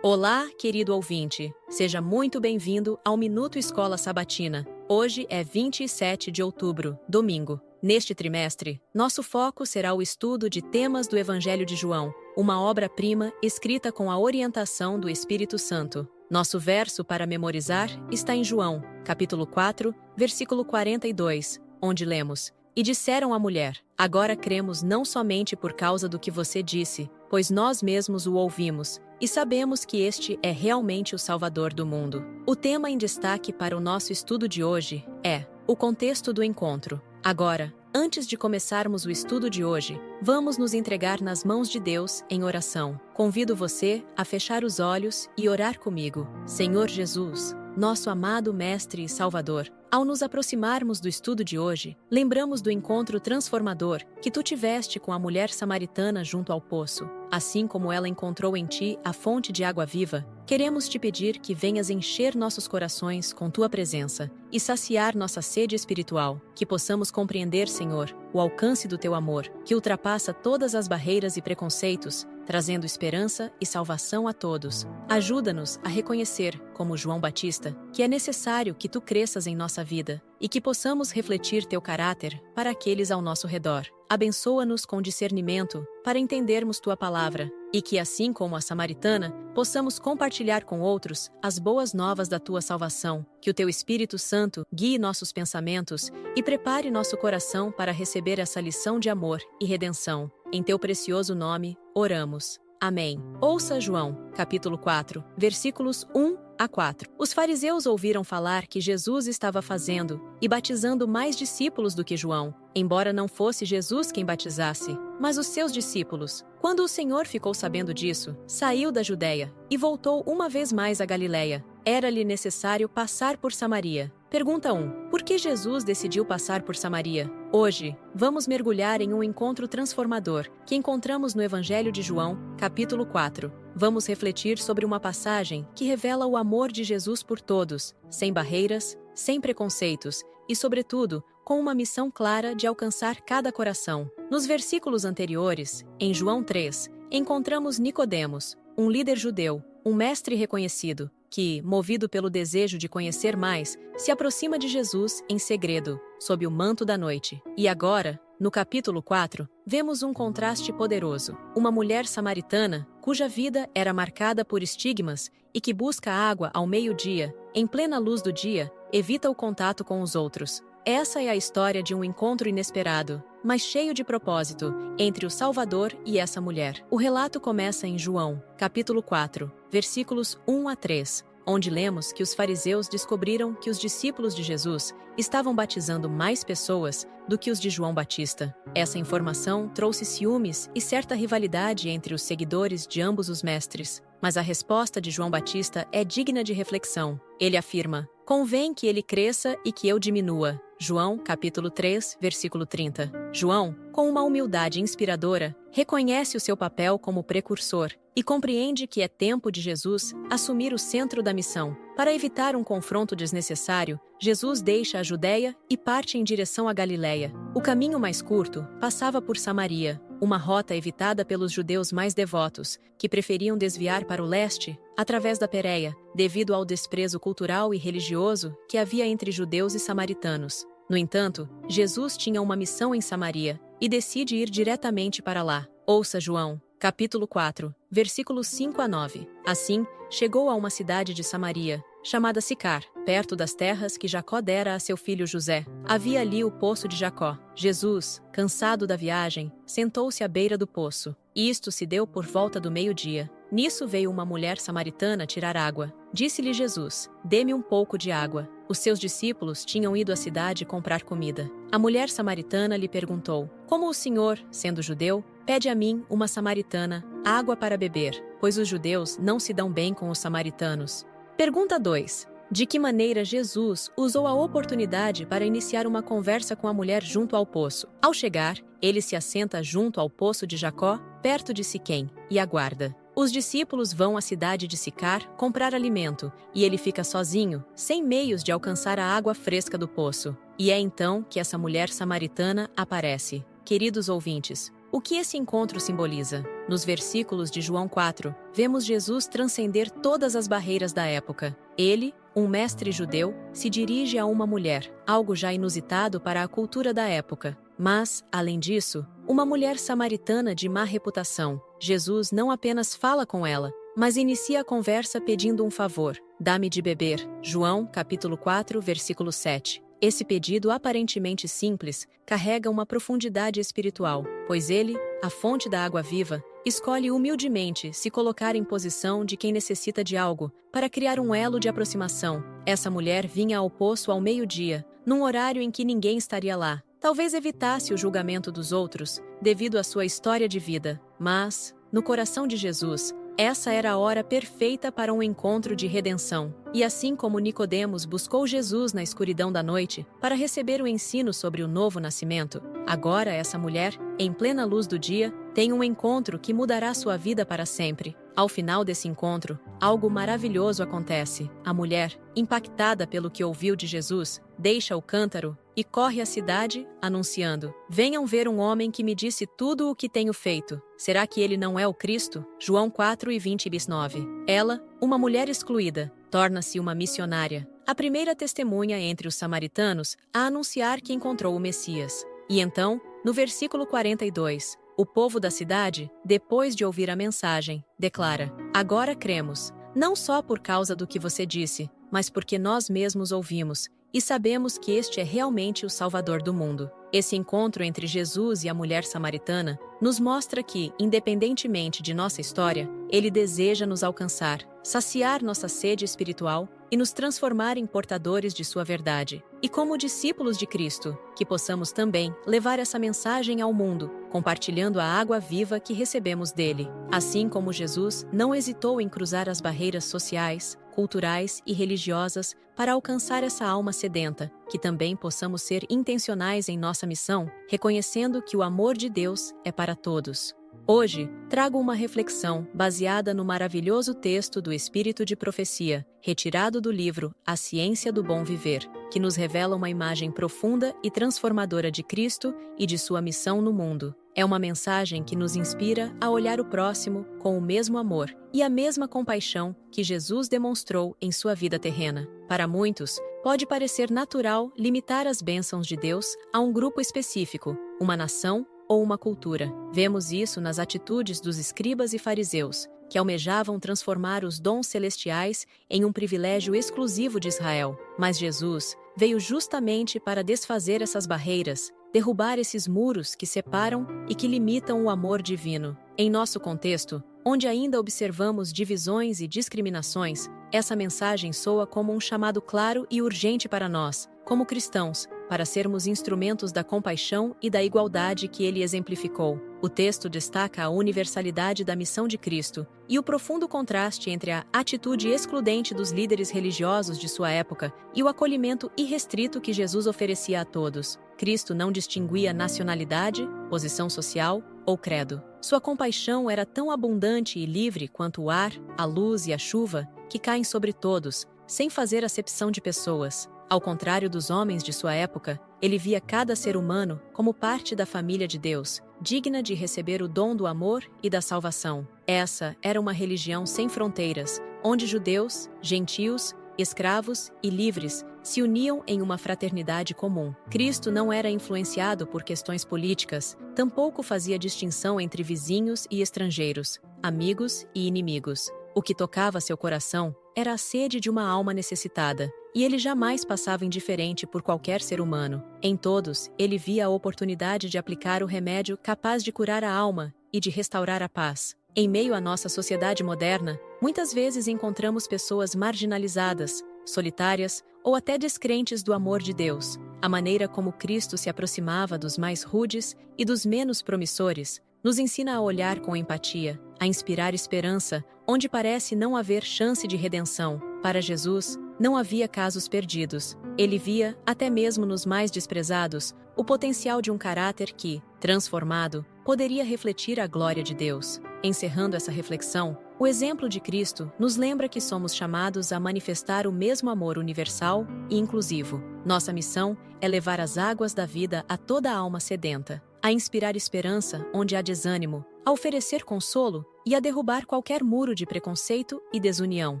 Olá, querido ouvinte. Seja muito bem-vindo ao Minuto Escola Sabatina. Hoje é 27 de outubro, domingo. Neste trimestre, nosso foco será o estudo de temas do Evangelho de João, uma obra-prima escrita com a orientação do Espírito Santo. Nosso verso para memorizar está em João, capítulo 4, versículo 42, onde lemos: "E disseram à mulher: Agora cremos não somente por causa do que você disse, pois nós mesmos o ouvimos, e sabemos que este é realmente o Salvador do mundo." O tema em destaque para o nosso estudo de hoje é o contexto do encontro. Agora, antes de começarmos o estudo de hoje, vamos nos entregar nas mãos de Deus em oração. Convido você a fechar os olhos e orar comigo. Senhor Jesus, nosso amado Mestre e Salvador, ao nos aproximarmos do estudo de hoje, lembramos do encontro transformador que tu tiveste com a mulher samaritana junto ao poço. Assim como ela encontrou em ti a fonte de água viva, queremos te pedir que venhas encher nossos corações com tua presença e saciar nossa sede espiritual, que possamos compreender, Senhor, o alcance do teu amor, que ultrapassa todas as barreiras e preconceitos, trazendo esperança e salvação a todos. Ajuda-nos a reconhecer, como João Batista, que é necessário que tu cresças em nossa vida e que possamos refletir teu caráter para aqueles ao nosso redor. Abençoa-nos com discernimento para entendermos tua palavra e que, assim como a samaritana, possamos compartilhar com outros as boas novas da tua salvação. Que o teu Espírito Santo guie nossos pensamentos e prepare nosso coração para receber essa lição de amor e redenção. Em teu precioso nome, oramos. Amém. Ouça João, capítulo 4, versículos 1 a 4. Os fariseus ouviram falar que Jesus estava fazendo e batizando mais discípulos do que João, embora não fosse Jesus quem batizasse, mas os seus discípulos. Quando o Senhor ficou sabendo disso, saiu da Judeia e voltou uma vez mais a Galiléia. Era-lhe necessário passar por Samaria. Pergunta 1. Por que Jesus decidiu passar por Samaria? Hoje, vamos mergulhar em um encontro transformador que encontramos no Evangelho de João, capítulo 4. Vamos refletir sobre uma passagem que revela o amor de Jesus por todos, sem barreiras, sem preconceitos e, sobretudo, com uma missão clara de alcançar cada coração. Nos versículos anteriores, em João 3, encontramos Nicodemos, um líder judeu, um mestre reconhecido, que, movido pelo desejo de conhecer mais, se aproxima de Jesus em segredo, sob o manto da noite. E agora, no capítulo 4, vemos um contraste poderoso. Uma mulher samaritana, cuja vida era marcada por estigmas e que busca água ao meio-dia, em plena luz do dia, evita o contato com os outros. Essa é a história de um encontro inesperado, mas cheio de propósito, entre o Salvador e essa mulher. O relato começa em João, capítulo 4, versículos 1 a 3, onde lemos que os fariseus descobriram que os discípulos de Jesus estavam batizando mais pessoas do que os de João Batista. Essa informação trouxe ciúmes e certa rivalidade entre os seguidores de ambos os mestres. Mas a resposta de João Batista é digna de reflexão. Ele afirma: "Convém que ele cresça e que eu diminua." João, capítulo 3, versículo 30. João, com uma humildade inspiradora, reconhece o seu papel como precursor e compreende que é tempo de Jesus assumir o centro da missão. Para evitar um confronto desnecessário, Jesus deixa a Judéia e parte em direção à Galiléia. O caminho mais curto passava por Samaria, uma rota evitada pelos judeus mais devotos, que preferiam desviar para o leste, através da Pérea, devido ao desprezo cultural e religioso que havia entre judeus e samaritanos. No entanto, Jesus tinha uma missão em Samaria e decide ir diretamente para lá. Ouça João, capítulo 4, versículos 5 a 9. Assim, chegou a uma cidade de Samaria, chamada Sicar, perto das terras que Jacó dera a seu filho José. Havia ali o poço de Jacó. Jesus, cansado da viagem, sentou-se à beira do poço. Isto se deu por volta do meio-dia. Nisso veio uma mulher samaritana tirar água. Disse-lhe Jesus: "Dê-me um pouco de água." Os seus discípulos tinham ido à cidade comprar comida. A mulher samaritana lhe perguntou: "Como o senhor, sendo judeu, pede a mim, uma samaritana, água para beber, pois os judeus não se dão bem com os samaritanos?" Pergunta 2. De que maneira Jesus usou a oportunidade para iniciar uma conversa com a mulher junto ao poço? Ao chegar, ele se assenta junto ao poço de Jacó, perto de Siquém, e aguarda. Os discípulos vão à cidade de Sicar comprar alimento, e ele fica sozinho, sem meios de alcançar a água fresca do poço. E é então que essa mulher samaritana aparece. Queridos ouvintes, O que esse encontro simboliza? Nos versículos de João 4, vemos Jesus transcender todas as barreiras da época. Ele, um mestre judeu, se dirige a uma mulher, algo já inusitado para a cultura da época. Mas, além disso, uma mulher samaritana de má reputação. Jesus não apenas fala com ela, mas inicia a conversa pedindo um favor. Dá-me de beber. João, capítulo 4, versículo 7. Esse pedido aparentemente simples carrega uma profundidade espiritual, pois ele, a fonte da água viva, escolhe humildemente se colocar em posição de quem necessita de algo, para criar um elo de aproximação. Essa mulher vinha ao poço ao meio-dia, num horário em que ninguém estaria lá. Talvez evitasse o julgamento dos outros, devido à sua história de vida, mas, no coração de Jesus, essa era a hora perfeita para um encontro de redenção. E assim como Nicodemos buscou Jesus na escuridão da noite para receber o ensino sobre o novo nascimento, agora essa mulher, em plena luz do dia, tem um encontro que mudará sua vida para sempre. Ao final desse encontro, algo maravilhoso acontece. A mulher, impactada pelo que ouviu de Jesus, deixa o cântaro e corre à cidade, anunciando: "Venham ver um homem que me disse tudo o que tenho feito. Será que ele não é o Cristo?" João 4:20-9. Ela, uma mulher excluída, torna-se uma missionária, a primeira testemunha entre os samaritanos a anunciar que encontrou o Messias. E então, no versículo 42, o povo da cidade, depois de ouvir a mensagem, declara: "Agora cremos, não só por causa do que você disse, mas porque nós mesmos ouvimos e sabemos que este é realmente o Salvador do mundo." Esse encontro entre Jesus e a mulher samaritana nos mostra que, independentemente de nossa história, ele deseja nos alcançar, saciar nossa sede espiritual e nos transformar em portadores de sua verdade. E como discípulos de Cristo, que possamos também levar essa mensagem ao mundo, compartilhando a água viva que recebemos dele. Assim como Jesus não hesitou em cruzar as barreiras sociais, culturais e religiosas para alcançar essa alma sedenta, que também possamos ser intencionais em nossa missão, reconhecendo que o amor de Deus é para todos. Hoje, trago uma reflexão baseada no maravilhoso texto do Espírito de Profecia, retirado do livro A Ciência do Bom Viver, que nos revela uma imagem profunda e transformadora de Cristo e de sua missão no mundo. É uma mensagem que nos inspira a olhar o próximo com o mesmo amor e a mesma compaixão que Jesus demonstrou em sua vida terrena. Para muitos, pode parecer natural limitar as bênçãos de Deus a um grupo específico, uma nação ou uma cultura. Vemos isso nas atitudes dos escribas e fariseus, que almejavam transformar os dons celestiais em um privilégio exclusivo de Israel. Mas Jesus veio justamente para desfazer essas barreiras, derrubar esses muros que separam e que limitam o amor divino. Em nosso contexto, onde ainda observamos divisões e discriminações, essa mensagem soa como um chamado claro e urgente para nós, como cristãos, para sermos instrumentos da compaixão e da igualdade que ele exemplificou. O texto destaca a universalidade da missão de Cristo e o profundo contraste entre a atitude excludente dos líderes religiosos de sua época e o acolhimento irrestrito que Jesus oferecia a todos. Cristo não distinguia nacionalidade, posição social ou credo. Sua compaixão era tão abundante e livre quanto o ar, a luz e a chuva, que caem sobre todos, sem fazer acepção de pessoas. Ao contrário dos homens de sua época, ele via cada ser humano como parte da família de Deus, digna de receber o dom do amor e da salvação. Essa era uma religião sem fronteiras, onde judeus, gentios, escravos e livres se uniam em uma fraternidade comum. Cristo não era influenciado por questões políticas, tampouco fazia distinção entre vizinhos e estrangeiros, amigos e inimigos. O que tocava seu coração era a sede de uma alma necessitada, e ele jamais passava indiferente por qualquer ser humano. Em todos, ele via a oportunidade de aplicar o remédio capaz de curar a alma e de restaurar a paz. Em meio à nossa sociedade moderna, muitas vezes encontramos pessoas marginalizadas, solitárias ou até descrentes do amor de Deus. A maneira como Cristo se aproximava dos mais rudes e dos menos promissores nos ensina a olhar com empatia, a inspirar esperança, onde parece não haver chance de redenção. Para Jesus, não havia casos perdidos. Ele via, até mesmo nos mais desprezados, o potencial de um caráter que, transformado, poderia refletir a glória de Deus. Encerrando essa reflexão, o exemplo de Cristo nos lembra que somos chamados a manifestar o mesmo amor universal e inclusivo. Nossa missão é levar as águas da vida a toda a alma sedenta. a inspirar esperança onde há desânimo, a oferecer consolo e a derrubar qualquer muro de preconceito e desunião.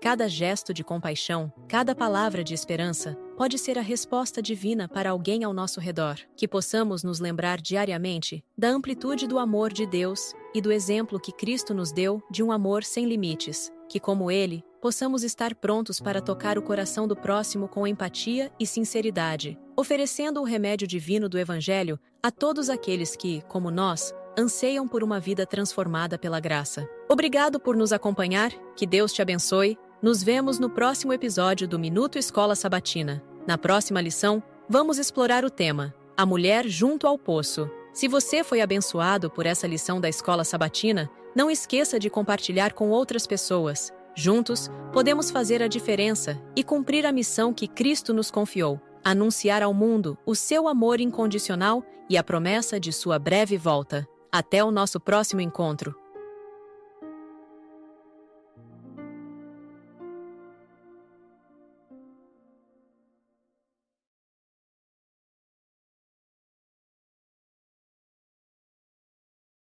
Cada gesto de compaixão, cada palavra de esperança, pode ser a resposta divina para alguém ao nosso redor. Que possamos nos lembrar diariamente da amplitude do amor de Deus e do exemplo que Cristo nos deu de um amor sem limites. Que, como Ele, possamos estar prontos para tocar o coração do próximo com empatia e sinceridade, oferecendo o remédio divino do Evangelho a todos aqueles que, como nós, anseiam por uma vida transformada pela graça. Obrigado por nos acompanhar, que Deus te abençoe. Nos vemos no próximo episódio do Minuto Escola Sabatina. Na próxima lição, vamos explorar o tema: a mulher junto ao poço. Se você foi abençoado por essa lição da Escola Sabatina, não esqueça de compartilhar com outras pessoas. Juntos, podemos fazer a diferença e cumprir a missão que Cristo nos confiou: anunciar ao mundo o seu amor incondicional e a promessa de sua breve volta. Até o nosso próximo encontro.